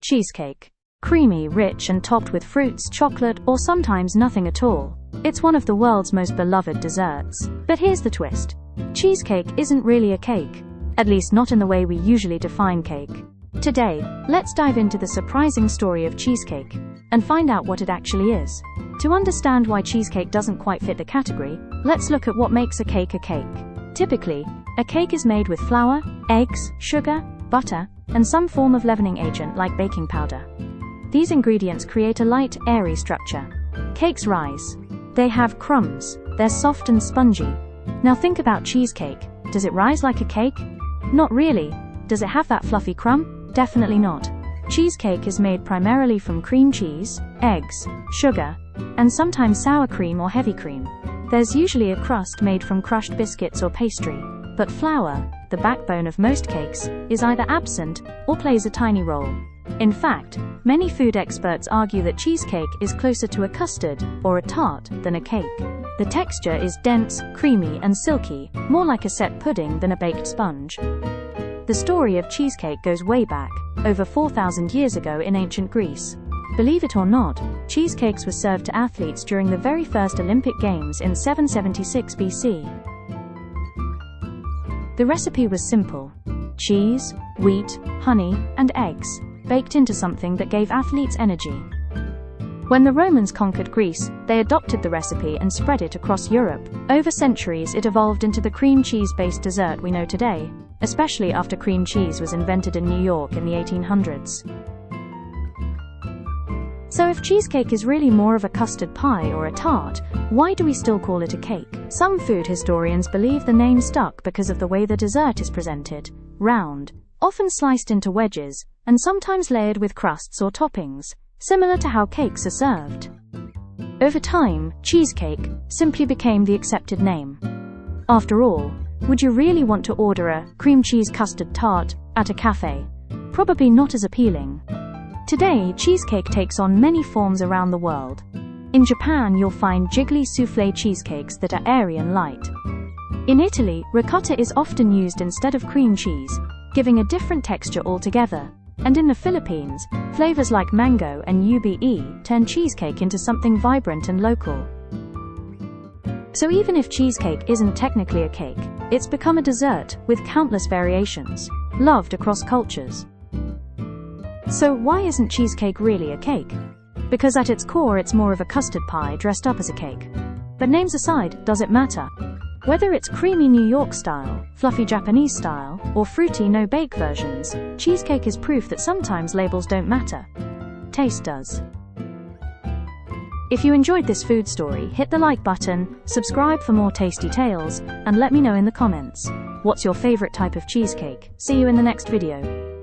Cheesecake. Creamy, rich, and topped with fruits, chocolate, or sometimes nothing at all. It's one of the world's most beloved desserts. But here's the twist. Cheesecake isn't really a cake. At least not in the way we usually define cake. Today, let's dive into the surprising story of cheesecake and find out what it actually is. To understand why cheesecake doesn't quite fit the category, let's look at what makes a cake a cake. Typically, a cake is made with flour, eggs, sugar, butter, and some form of leavening agent like baking powder. These ingredients create a light, airy structure. Cakes rise. They have crumbs. They're soft and spongy. Now think about cheesecake. Does it rise like a cake? Not really. Does it have that fluffy crumb? Definitely not. Cheesecake is made primarily from cream cheese, eggs, sugar, and sometimes sour cream or heavy cream. There's usually a crust made from crushed biscuits or pastry, but flour, the backbone of most cakes, is either absent or plays a tiny role. In fact, many food experts argue that cheesecake is closer to a custard or a tart than a cake. The texture is dense, creamy, and silky, more like a set pudding than a baked sponge. The story of cheesecake goes way back, over 4,000 years ago in ancient Greece. Believe it or not, cheesecakes were served to athletes during the very first Olympic Games in 776 BC. The recipe was simple: cheese, wheat, honey, and eggs, baked into something that gave athletes energy. When the Romans conquered Greece, they adopted the recipe and spread it across Europe. Over centuries, it evolved into the cream cheese-based dessert we know today, especially after cream cheese was invented in New York in the 1800s. So if cheesecake is really more of a custard pie or a tart, why do we still call it a cake? Some food historians believe the name stuck because of the way the dessert is presented: round, often sliced into wedges, and sometimes layered with crusts or toppings, similar to how cakes are served. Over time, cheesecake simply became the accepted name. After all, would you really want to order a cream cheese custard tart at a cafe? Probably not as appealing. Today, cheesecake takes on many forms around the world. In Japan, you'll find jiggly soufflé cheesecakes that are airy and light. In Italy, ricotta is often used instead of cream cheese, giving a different texture altogether. And in the Philippines, flavors like mango and ube turn cheesecake into something vibrant and local. So even if cheesecake isn't technically a cake, it's become a dessert with countless variations, loved across cultures. So why isn't cheesecake really a cake? Because at its core it's more of a custard pie dressed up as a cake. But names aside, does it matter? Whether it's creamy New York style, fluffy Japanese style, or fruity no-bake versions, cheesecake is proof that sometimes labels don't matter. Taste does. If you enjoyed this food story, hit the like button, subscribe for more tasty tales, and let me know in the comments. What's your favorite type of cheesecake? See you in the next video.